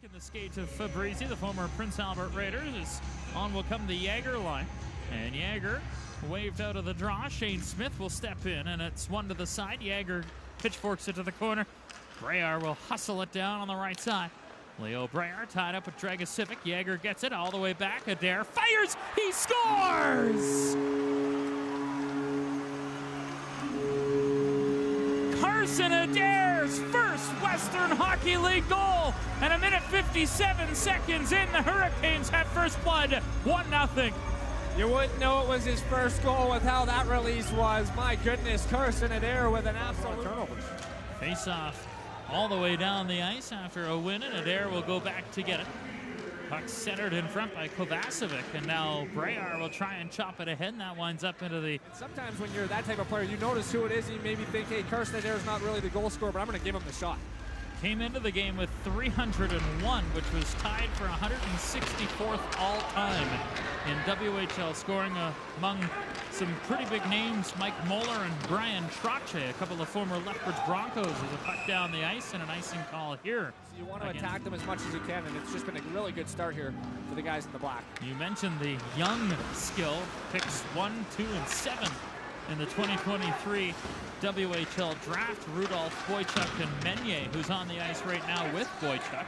in the skate of Fabrizi, the former Prince Albert Raiders. As on will come the Yager line. And Yager waved out of the draw. Shane Smith will step in, and it's one to the side. Yager pitchforks it to the corner. Brayden will hustle it down on the right side. Leo Brayden tied up with Dragosivic. Yager gets it all the way back. Adair fires. He scores! Carson Adair's first Western Hockey League goal. And a minute 57 seconds in, the Hurricanes have first blood, 1-0. You wouldn't know it was his first goal with how that release was. My goodness, Carson Adair with an absolute turnover. Face-off all the way down the ice after a win, and Adair will go back to get it. Puck centered in front by Kovacevic, and now Brayden will try and chop it ahead, and that winds up into the... Sometimes when you're that type of player, you notice who it is, and you maybe think, hey, Carson Adair's not really the goal scorer, but I'm going to give him the shot. Came into the game with 301, which was tied for 164th all-time in WHL scoring, among some pretty big names, Mike Moeller and Brian Trotche, a couple of former Lethbridge Broncos. There's a puck down the ice and an icing call here. So you want to attack them as much as you can, and it's just been a really good start here for the guys in the black. You mentioned the young skill, picks 1, 2, and 7 in the 2023 WHL draft. Rudolph, Boychuk, and Meunier, who's on the ice right now with Boychuk.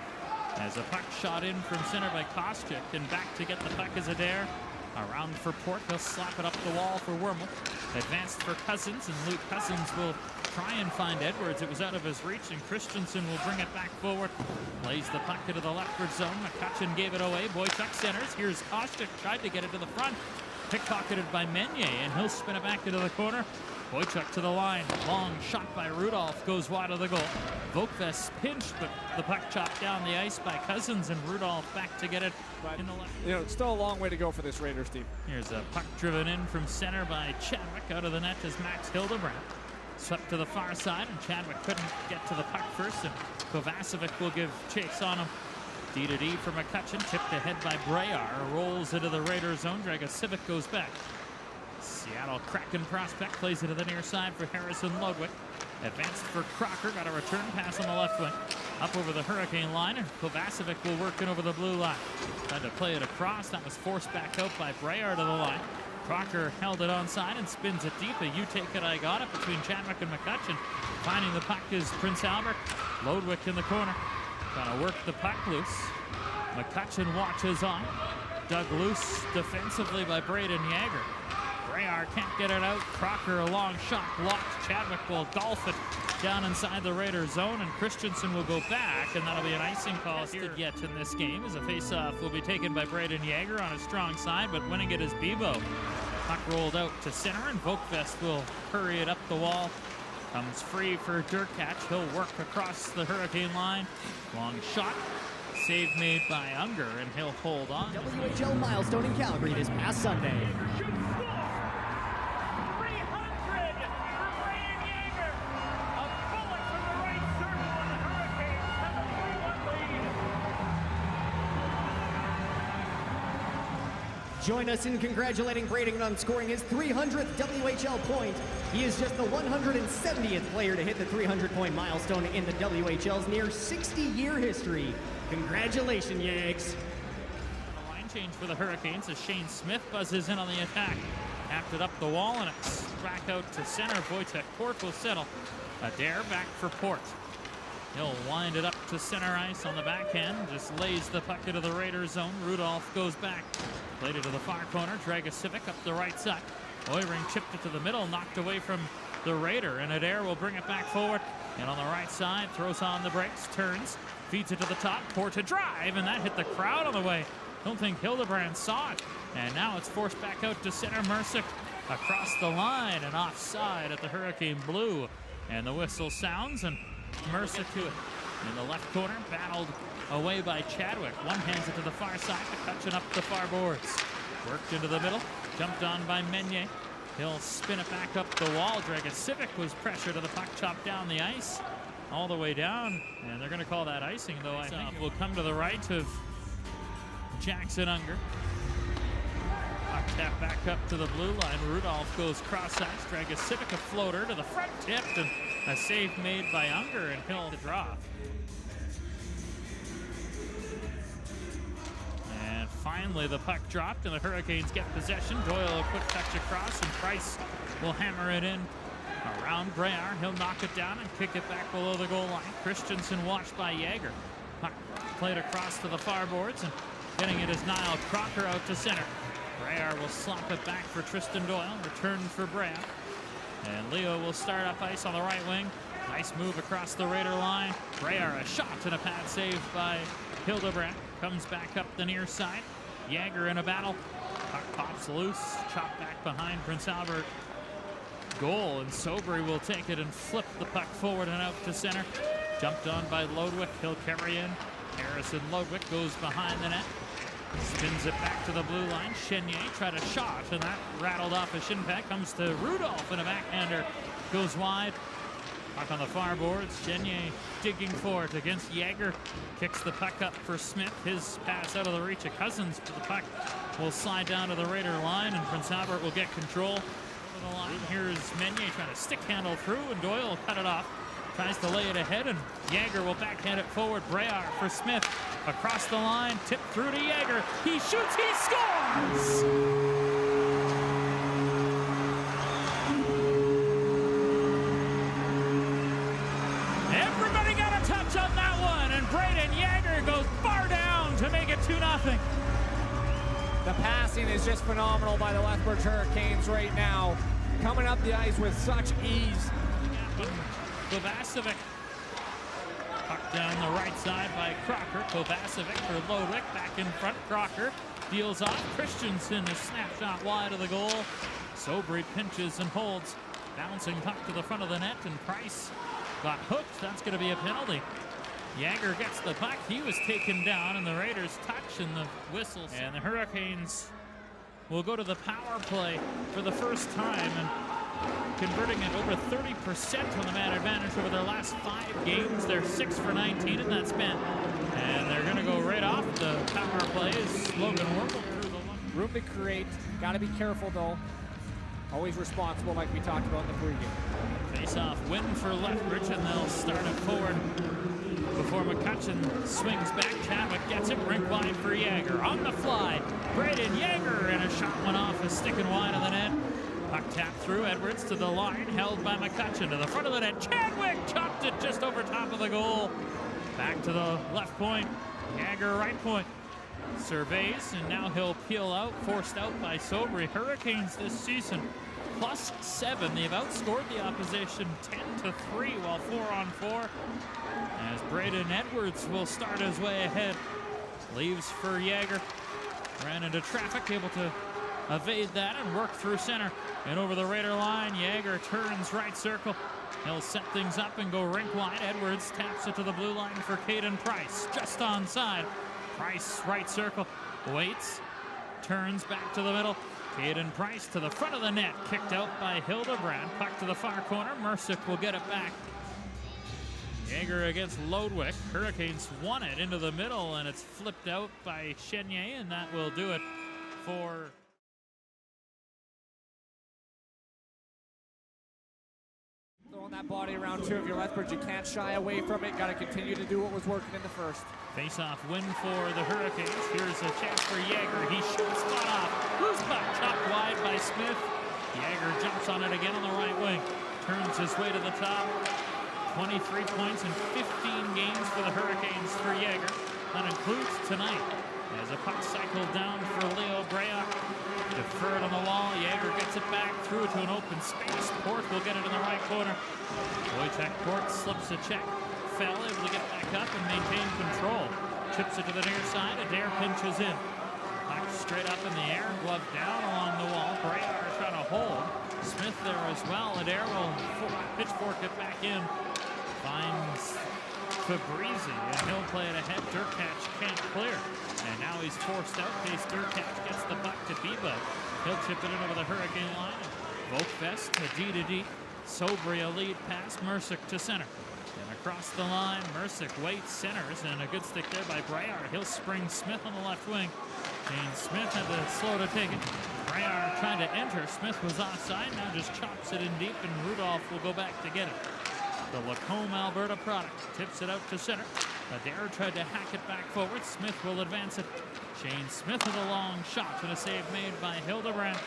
As a puck shot in from center by Kostyuk, and back to get the puck is Adair. Around for Port, they'll slap it up the wall for Wormel. Advanced for Cousins, and Luke Cousins will try and find Edwards. It was out of his reach, and Christensen will bring it back forward. Lays the puck into the Lethbridge zone. McCutcheon gave it away. Boychuk centers. Here's Kostyuk, tried to get it to the front. Pickpocketed by Meunier, and he'll spin it back into the corner. Boychuk to the line. Long shot by Rudolph goes wide of the goal. Vokves pinched, but the puck chopped down the ice by Cousins, and Rudolph back to get it in the left. You know, it's still a long way to go for this Raiders team. Here's a puck driven in from center by Chadwick. Out of the net is Max Hildebrand. Swept to the far side, and Chadwick couldn't get to the puck first, and Kovacevic will give chase on him. D to D for McCutcheon, tipped ahead by Brayden. Rolls into the Raiders zone. Dragosivic goes back. Seattle Kraken prospect plays it to the near side for Harrison Ludwig. Advanced for Crocker, got a return pass on the left wing. Up over the Hurricane line, and Kovacevic will work in over the blue line. Tried to play it across, that was forced back out by Brayden to the line. Crocker held it onside and spins it deep. A you take it, I got it between Chadwick and McCutcheon. Finding the puck is Prince Albert. Ludwig in the corner. Trying to work the puck loose. McCutcheon watches on. Dug loose defensively by Brayden Yager. Brayden can't get it out. Crocker, a long shot blocked. Chadwick will golf it down inside the Raiders zone, and Christensen will go back, and that'll be an icing call here yet in this game, as a face-off will be taken by Brayden Yager on his strong side, but winning it is Bebo. Puck rolled out to center, and Vokves will hurry it up the wall. Comes free for Durkach. He'll work across the Hurricane line. Long shot. Save made by Unger, and he'll hold on. WHL milestone in Calgary this past Sunday. Join us in congratulating Brayden on scoring his 300th WHL point. He is just the 170th player to hit the 300-point milestone in the WHL's near 60-year history. Congratulations, Yags. A line change for the Hurricanes as Shane Smith buzzes in on the attack. Tapped it up the wall, and it's back out to center. Wojtek Port will settle. Adair back for Port. He'll wind it up to center ice on the backhand. Just lays the puck into the Raiders zone. Rudolph goes back. Played it to the far corner. Dragosivic up the right side. Oiring chipped it to the middle, knocked away from the Raider, and Adair will bring it back forward. And on the right side, throws on the brakes, turns, feeds it to the top. Port to drive, and that hit the crowd on the way. Don't think Hildebrand saw it. And now it's forced back out to center. Mercick across the line and offside at the Hurricane blue. And the whistle sounds, and Mercick to it. In the left corner, battled away by Chadwick. One hands it to the far side, McCutcheon up the far boards. Worked into the middle, jumped on by Meunier. He'll spin it back up the wall. Dragosivic was pressure to the puck, chopped down the ice, all the way down. And they're going to call that icing, though. I think will come to the right of Jackson Unger. Puck tap back up to the blue line. Rudolph goes cross ice. Dragosivic a floater to the front, tipped, and a save made by Unger, and he'll draw. Finally, the puck dropped, and the Hurricanes get possession. Doyle a quick touch across, and Price will hammer it in around Brayard. He'll knock it down and kick it back below the goal line. Christensen watched by Yager. Puck played across to the far boards, and getting it is Niall Crocker out to center. Brayard will slop it back for Tristan Doyle. Return for Brayard. And Leo will start up ice on the right wing. Nice move across the Raider line. Brayard a shot and a pad save by Hildebrandt. Comes back up the near side. Yager in a battle. Puck pops loose. Chopped back behind Prince Albert goal. And Sobry will take it and flip the puck forward and out to center. Jumped on by Lodwick. He'll carry in. Harrison Lodwick goes behind the net. Spins it back to the blue line. Chenier tried a shot, and that rattled off a shin pad. Comes to Rudolph, and a backhander goes wide. Puck on the far boards. Chenier digging for it against Yager. Kicks the puck up for Smith. His pass out of the reach of Cousins, but the puck will slide down to the Raider line, and Prince Albert will get control over the line. Here's Meunier trying to stick handle through, and Doyle will cut it off. Tries to lay it ahead, and Yager will backhand it forward. Brayard for Smith. Across the line, tipped through to Yager. He shoots, he scores! Everybody got a touch on that one, and Brayden Yager goes far down to make it 2-0. The passing is just phenomenal by the Lethbridge Hurricanes right now. Coming up the ice with such ease. Kovacevic. Puck down the right side by Crocker. Kovacevic for Lodwick. Back in front. Crocker deals off. Christensen, a snapshot wide of the goal. Sobry pinches and holds. Bouncing puck to the front of the net, and Price got hooked. That's going to be a penalty. Yager gets the puck. He was taken down, and the Raiders touch and the whistles. And the Hurricanes will go to the power play for the first time, and converting at over 30% on the man advantage over their last 5 games. They're 6 for 19 in that span. And they're going to go right off the power play as Logan Wormel through the one. Room to create. Got to be careful, though. Always responsible, like we talked about in the pregame. Face-off win for Lethbridge, and they'll start it forward before McCutcheon swings back. Chadwick gets it rink wide for Yager. On the fly, Brayden Yager, and a shot went off, is sticking wide of the net. Puck tapped through. Edwards to the line, held by McCutcheon to the front of the net. Chadwick chopped it just over top of the goal. Back to the left point. Yager right point. Surveys, and now he'll peel out, forced out by Sobry. Hurricanes this season +7. They've outscored the opposition 10-3 while 4-on-4. As Brayden Edwards will start his way ahead. Leaves for Yager. Ran into traffic, able to evade that and work through center and over the Raider line. Yager turns right circle. He'll set things up and go rink wide. Edwards taps it to the blue line for Caden Price, just onside. Price right circle, waits, turns back to the middle. Caden Price to the front of the net, kicked out by Hildebrandt. Puck to the far corner. Mercick will get it back. Yager against Lodwick. Hurricanes won it into the middle, and it's flipped out by Chenier, and that will do it for Throwing that body around two of your Lethbridge. You can't shy away from it. Got to continue to do what was working in the first. Face-off win for the Hurricanes. Here's a chance for Yager. He shoots spot off. Loose puck chopped wide by Smith. Yager jumps on it again on the right wing. Turns his way to the top. 23 points in 15 games for the Hurricanes for Yager. That includes tonight. As a puck cycled down for Leo Brayard. Deferred on the wall. Yager gets it back, threw it to an open space. Port will get it in the right corner. Wojciech Port slips a check. Fell, able to get back up and maintain control. Chips it to the near side. Adair pinches in. Puck straight up in the air. Glove down along the wall. Brayard trying to hold. Smith there as well. Adair will pitchfork it back in. Finds Fabrizi, and he'll play it ahead. Durkach can't clear. And now he's forced out. Case Durkach gets the puck to Biba. He'll chip it in over the Hurricane line. Volkfest to D. Sobry, a lead pass. Mercick to center. And across the line, Mercick waits, centers, and a good stick there by Brayard. He'll spring Smith on the left wing. Shane Smith had to slow to take it. Brayard trying to enter. Smith was offside. Now just chops it in deep, and Rudolph will go back to get it. The Lacombe, Alberta product. Tips it out to center. Adair tried to hack it back forward. Smith will advance it. Shane Smith with a long shot and a save made by Hildebrand.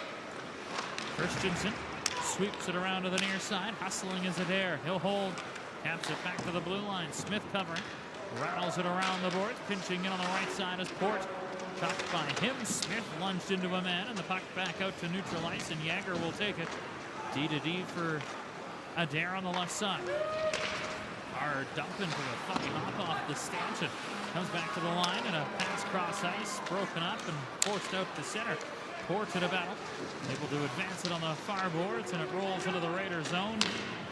Christensen sweeps it around to the near side. Hustling is Adair. He'll hold. Taps it back to the blue line. Smith covering. Rattles it around the board. Pinching in on the right side is Port. Chopped by him. Smith lunged into a man, and the puck back out to neutral ice, and Yager will take it. D to D for Adair on the left side. Hard dump into a funny hop off the stanchion. Comes back to the line, and a pass cross ice. Broken up and forced out to center. Port to the battle. Able to advance it on the far boards, and it rolls into the Raiders zone.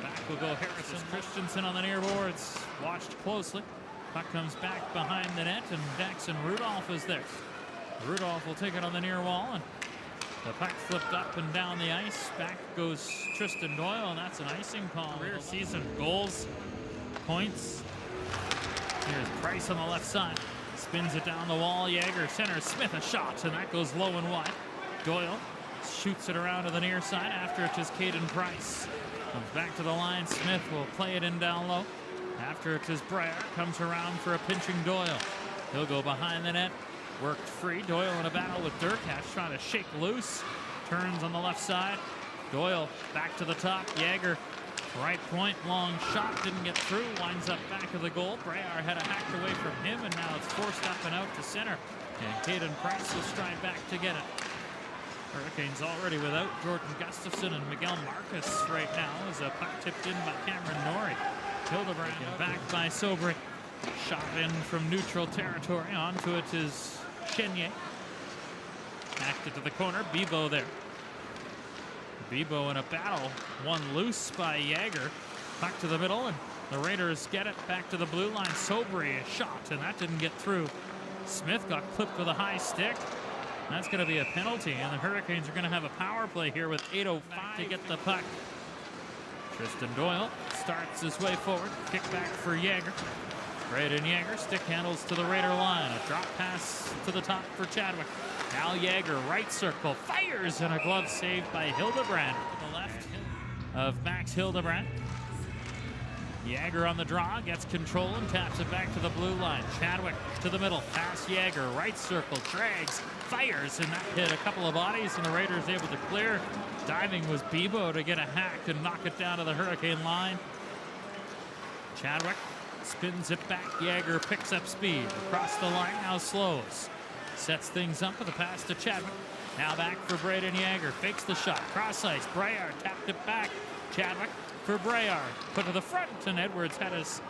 Back will go Harrison. Christensen on the near boards. Watched closely. Puck comes back behind the net, and Daxon Rudolph is there. Rudolph will take it on the near wall, and the puck flipped up and down the ice. Back goes Tristan Doyle, and that's an icing call. Career season goals, points. Here's Price on the left side. Spins it down the wall. Yager centers. Smith a shot, and that goes low and wide. Doyle shoots it around to the near side. After it is Caden Price. Comes back to the line. Smith will play it in down low. After it is Breyer. Comes around for a pinching Doyle. He'll go behind the net. Worked free. Doyle in a battle with Durkash, trying to shake loose. Turns on the left side. Doyle back to the top. Yager, right point, long shot, didn't get through. Winds up back of the goal. Breyer had a hack away from him, and now it's forced up and out to center. And Caden Price will stride back to get it. Hurricanes already without Jordan Gustafson and Miguel Marcus right now, as a puck tipped in by Cameron Norrie. Hildebrand back by Sobry. Shot in from neutral territory. Onto it is Chenier. Backed it to the corner. Bebo there. Bebo in a battle. One loose by Yager. Puck to the middle, and the Raiders get it back to the blue line. Sobry a shot, and that didn't get through. Smith got clipped with a high stick. That's going to be a penalty, and the Hurricanes are going to have a power play here with 8:05 to get the puck. Tristan Doyle starts his way forward. Kick back for Yager. Brayden Yager stick handles to the Raider line. A drop pass to the top for Chadwick. Now Yager, right circle, fires, and a glove saved by Hildebrand to the left of Max Hildebrand. Yager on the draw, gets control and taps it back to the blue line. Chadwick to the middle, pass Yager, right circle, drags, fires, and that hit a couple of bodies, and the Raiders able to clear. Diving was Bebo to get a hack and knock it down to the Hurricane line. Chadwick spins it back. Yager picks up speed. Across the line, now slows. Sets things up with a pass to Chadwick. Now back for Brayden Yager. Fakes the shot. Cross ice. Brayard tapped it back. Chadwick for Brayard. Put to the front, and Edwards had his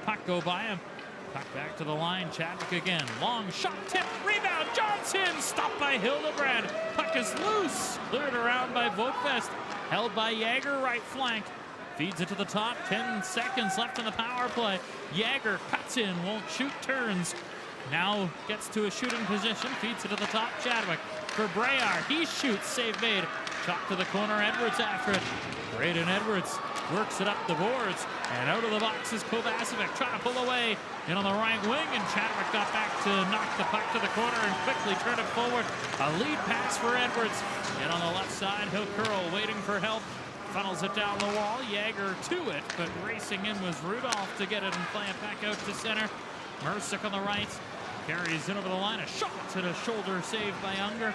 puck go by him. Puck back to the line. Chadwick again. Long shot. Tip. Rebound. Johnson. Stopped by Hildebrand. Puck is loose. Cleared around by Votfest. Held by Yager, right flank. Feeds it to the top. 10 seconds left in the power play. Yager cuts in. Won't shoot. Turns. Now gets to a shooting position. Feeds it to the top. Chadwick for Brayard. He shoots. Save made. Shot to the corner. Edwards after it. Brayden Edwards works it up the boards. And out of the box is Kovacevic trying to pull away. In on the right wing. And Chadwick got back to knock the puck to the corner and quickly turn it forward. A lead pass for Edwards. And on the left side, he'll curl, waiting for help. Funnels it down the wall. Yager to it, but racing in was Rudolph to get it and play it back out to center. Mercick on the right. Carries in over the line. A shot to the shoulder saved by Unger.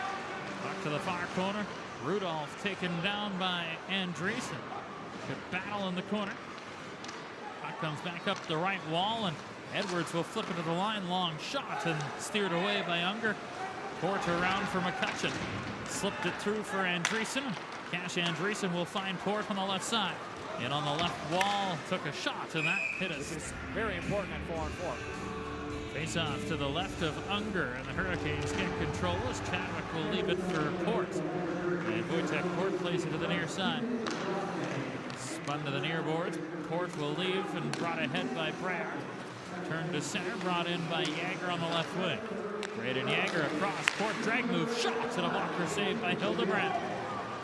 Back to the far corner. Rudolph taken down by Andreessen. Good battle in the corner. Puck comes back up the right wall, and Edwards will flip it to the line. Long shot and steered away by Unger. Port around for McCutcheon. Slipped it through for Andreessen. Cash Andreessen will find Port on the left side. And on the left wall, took a shot, and that hit us. This is very important at 4-on-4. Face off to the left of Unger, and the Hurricanes get control as Chadwick will leave it for Port. And Wojtek Port plays it to the near side. Spun to the near boards. Port will leave and brought ahead by Breyer. Turned to center, brought in by Yager on the left wing. Brayden Yager across. Port drag move, shot to the blocker saved by Hildebrand.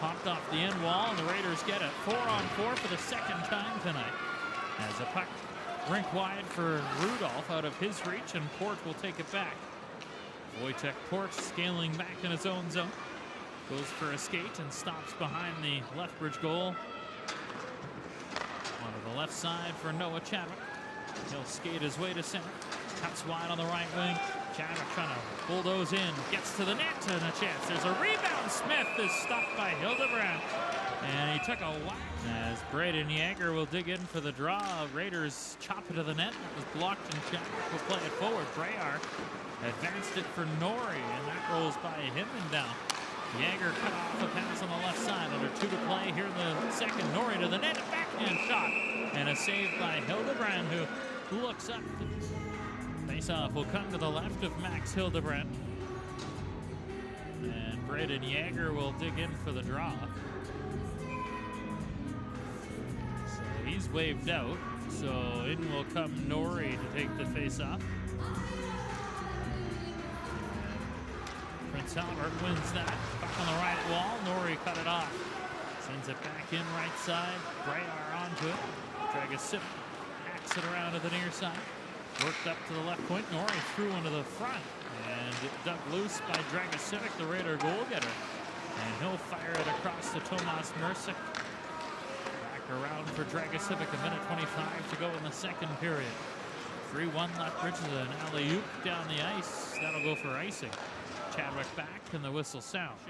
Popped off the end wall, and the Raiders get it. 4-on-4 for the second time tonight. As a puck rink wide for Rudolph out of his reach, and Port will take it back. Wojtek Port scaling back in his own zone. Goes for a skate and stops behind the Lethbridge goal. Onto the left side for Noah Chadwick. He'll skate his way to center. Cuts wide on the right wing. Chadwick trying to bulldoze in, gets to the net and a chance. There's a rebound. Smith is stopped by Hildebrand. And he took a whack as Brayden Yager will dig in for the draw. Raiders chop it to the net. That was blocked and Chadwick will play it forward. Brayar advanced it for Norrie and that rolls by him and down. Yager cut off a pass on the left side. Under 2 to play here in the second. Norrie to the net. A backhand shot. And a save by Hildebrand who looks up. Face-off will come to the left of Max Hildebrand. And Brayden Yager will dig in for the draw. He's waved out, so in will come Norrie to take the face-off. Prince Albert wins that. Back on the right wall, Norrie cut it off. Sends it back in right side. Brayar onto it. Dragosivic hacks it around to the near side. Worked up to the left point. Norrie threw into the front. And it dug loose by Dragosivic, the Raider goal getter. And he'll fire it across to Tomas Mercic. Around for Dragosivic, 1:25 to go in the second period. 3-1 Lethbridge, an alley-oop down the ice. That'll go for icing. Chadwick back and the whistle sounds.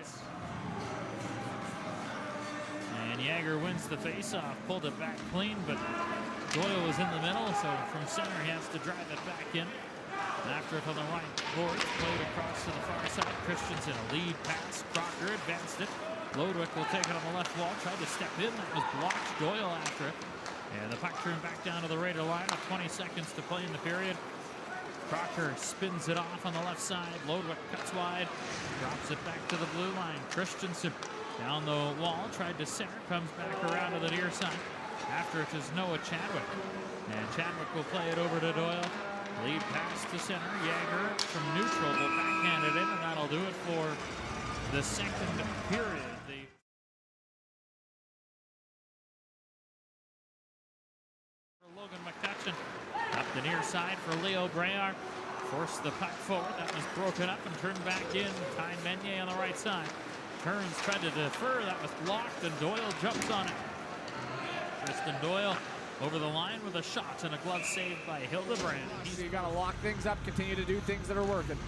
And Yager wins the face-off, pulled it back clean, but Doyle was in the middle, so from center he has to drive it back in. After it on the right boards, played across to the far side. Christensen, a lead pass. Crocker advanced it. Lodwick will take it on the left wall, tried to step in, that was blocked. Doyle after it. And the puck turned back down to the Raider line with 20 seconds to play in the period. Crocker spins it off on the left side. Lodwick cuts wide, drops it back to the blue line. Christensen down the wall, tried to center, comes back around to the near side. After it is Noah Chadwick. And Chadwick will play it over to Doyle. Lead pass to center. Yager from neutral will backhand it in, and that'll do it for the second period. Logan McCutcheon up the near side for Leo Brayar. Forced the puck forward. That was broken up and turned back in. Ty Meunier on the right side. Turns, tried to defer. That was blocked, and Doyle jumps on it. Tristan Doyle over the line with a shot and a glove saved by Hildebrand. So you got to lock things up, continue to do things that are working.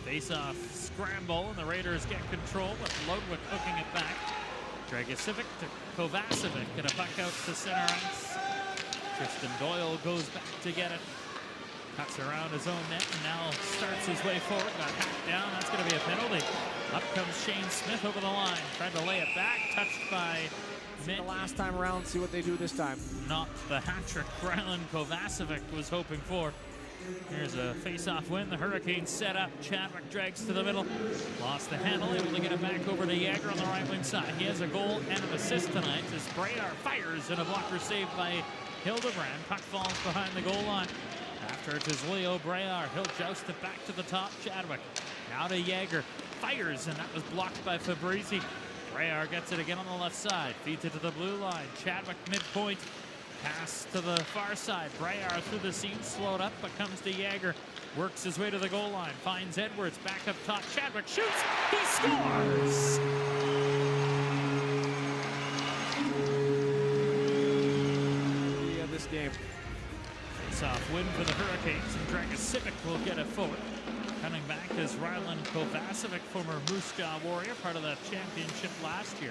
Face-off scramble, and the Raiders get control with Lodwick hooking it back. Dragosivic to Kovacevic, and a puck out to center ice. Tristan Doyle goes back to get it. Cuts around his own net and now starts his way forward. Got hacked down. That's going to be a penalty. Up comes Shane Smith over the line. Tried to lay it back. Touched by the last time around. See what they do this time. Not the hat trick Brayden Kovacevic was hoping for. Here's a face-off win. The Hurricanes set up. Chadwick drags to the middle. Lost the handle. Able to get it back over to Yager on the right wing side. He has a goal and an assist tonight as Brayar fires and a blocker saved by Hildebrand. Puck falls behind the goal line. After it is Leo Brayar. He'll joust it back to the top. Chadwick now to Yager. Fires, and that was blocked by Fabrizi. Brayar gets it again on the left side. Feeds it to the blue line. Chadwick midpoint. Pass to the far side. Brayar through the seam, slowed up, but comes to Yager. Works his way to the goal line. Finds Edwards back up top. Chadwick shoots. He scores! This game. Face-off win for the Hurricanes, and Dragosivic will get it forward. Coming back is Rylan Kovacevic, former Moose Jaw Warrior, part of the championship last year.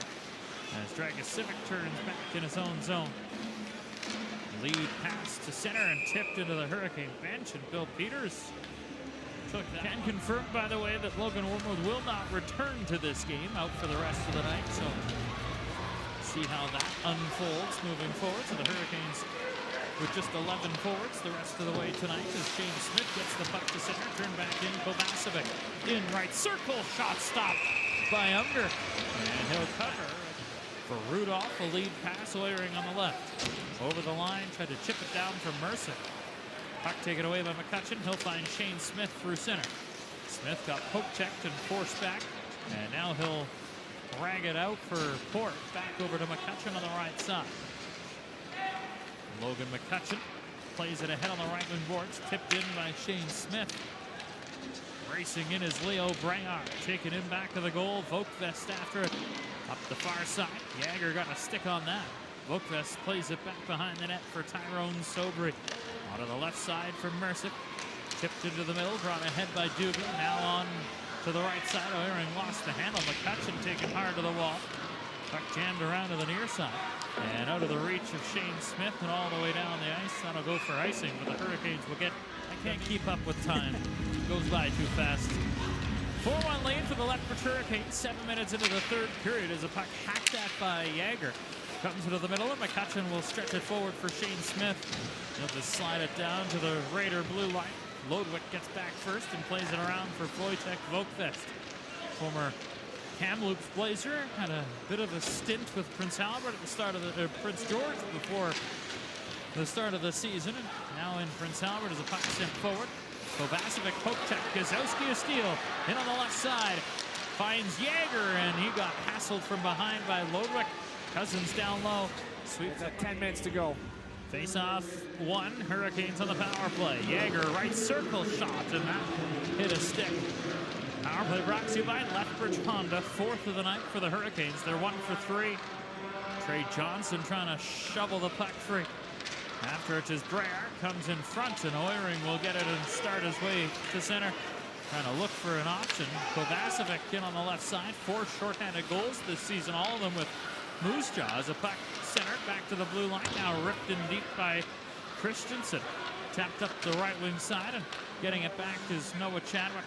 As Dragosivic turns back in his own zone. Lead pass to center and tipped into the Hurricane bench, and Bill Peters took that. Can confirm, by the way, that Logan Wormwood will not return to this game, out for the rest of the night. So see how that unfolds moving forward. So the Hurricanes with just 11 forwards the rest of the way tonight as Shane Smith gets the puck to center. Turn back in, Kovacevic in right circle. Shot stopped by Unger. And he'll cover for Rudolph. A lead pass, Oiring on the left. Over the line, tried to chip it down from Mercer. Puck taken away by McCutcheon. He'll find Shane Smith through center. Smith got poke checked and forced back. And now he'll drag it out for Port. Back over to McCutcheon on the right side. Logan McCutcheon plays it ahead on the right wing boards. Tipped in by Shane Smith. Racing in is Leo Brayar. Taken in back of the goal. Vokvest after it. Up the far side. Yager got a stick on that. Vokvest plays it back behind the net for Tyrone Sobry. On to the left side for Mercic. Tipped into the middle, brought ahead by Dugan. Now on to the right side. Oiring lost the handle. McCutcheon taken hard to the wall. Puck jammed around to the near side. And out of the reach of Shane Smith and all the way down the ice. That'll go for icing, but the Hurricanes will get... I can't keep up with time. It goes by too fast. 4-1 lead for the Lethbridge Hurricanes. 7 minutes into the third period as a puck hacked at by Yager. Comes into the middle, and McCutcheon will stretch it forward for Shane Smith. He'll just slide it down to the Raider blue line. Lodwick gets back first and plays it around for Wojtek Vokvest. Former Kamloops Blazer had a bit of a stint with Prince Albert at the start of the Prince George before the start of the season. And now in Prince Albert as a puck sent forward. Kovacevic poke check. Gazowski a steal. In on the left side. Finds Yager, and he got hassled from behind by Lodwick. Cousins down low. Sweeps At 10 minutes to go. Face-off one. Hurricanes on the power play. Yager right circle shot, and that hit a stick. Power play brought to you by Lethbridge Honda. 4th of the night for the Hurricanes. They're 1 for 3. Trey Johnson trying to shovel the puck free. After it is Brayer comes in front, and Oiring will get it and start his way to center. Trying to look for an option. Kovacevic in on the left side. 4 shorthanded goals this season, all of them with Moose Jaw. As a puck centered back to the blue line. Now ripped in deep by Christensen. Tapped up the right wing side, and getting it back is Noah Chadwick.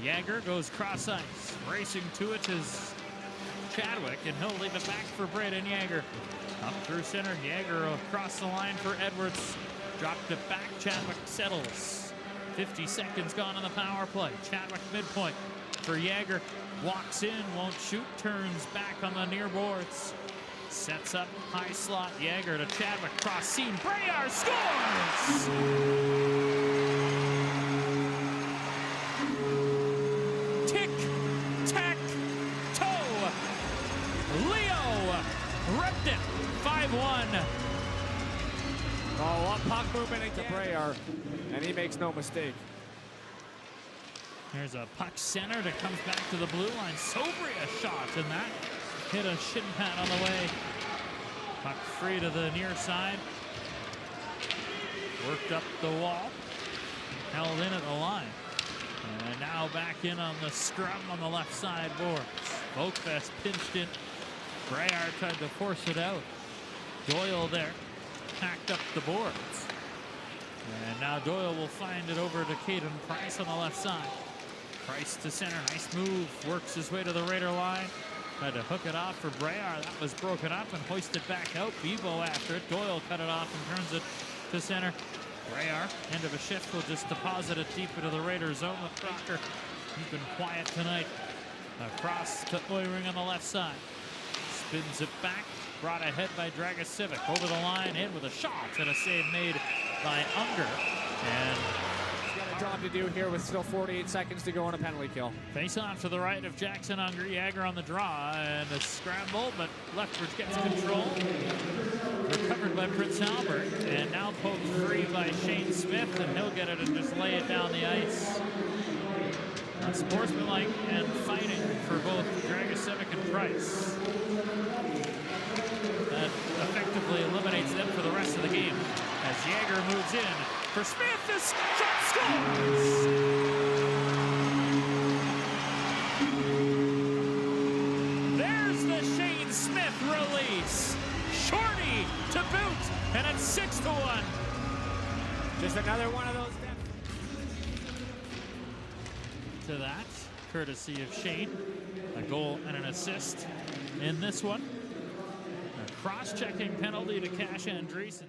Yager goes cross ice. Racing to it is Chadwick, and he'll leave it back for Brayden Yager. Up through center, Yager across the line for Edwards. Dropped it back, Chadwick settles. 50 seconds gone on the power play. Chadwick midpoint for Yager. Walks in, won't shoot, turns back on the near boards. Sets up high slot, Yager to Chadwick, cross seam. Brayer scores! Tic-tac-toe! Leo ripped it, 5-1. Oh, puck movement again. Brayer, and he makes no mistake. There's a puck center that comes back to the blue line. Sobria shot, and that hit a shin pad on the way. Puck free to the near side. Worked up the wall. Held in at the line. And now back in on the scrum on the left side boards. Vokvest pinched in. Brayer tried to force it out. Doyle there. Packed up the boards. And now Doyle will find it over to Caden Price on the left side. Price to center, nice move, works his way to the Raider line. Tried to hook it off for Brayer. That was broken up and hoisted back out. Bebo after it. Doyle cut it off and turns it to center. Brayer, end of a shift, will just deposit it deep into the Raider zone with Crocker. He's been quiet tonight. Across to Oiring on the left side. Spins it back. Brought ahead by Dragicevic. Over the line, in with a shot, and a save made by Unger. And He's got a job to do here with still 48 seconds to go on a penalty kill. face off to the right of Jackson Unger. Yager on the draw, and a scramble, but Lethbridge gets control. Recovered by Prince Albert, and now poked free by Shane Smith, and he'll get it and just lay it down the ice. Unsportsmanlike and fighting for both Dragicevic and Price. That effectively eliminates them for the rest of the game as Yager moves in for Smith. This shot scores! There's the Shane Smith release. Shorty to boot, and it's 6-1. Just another one of those. To that, courtesy of Shane, a goal and an assist in this one. A cross-checking penalty to Cash Andreessen.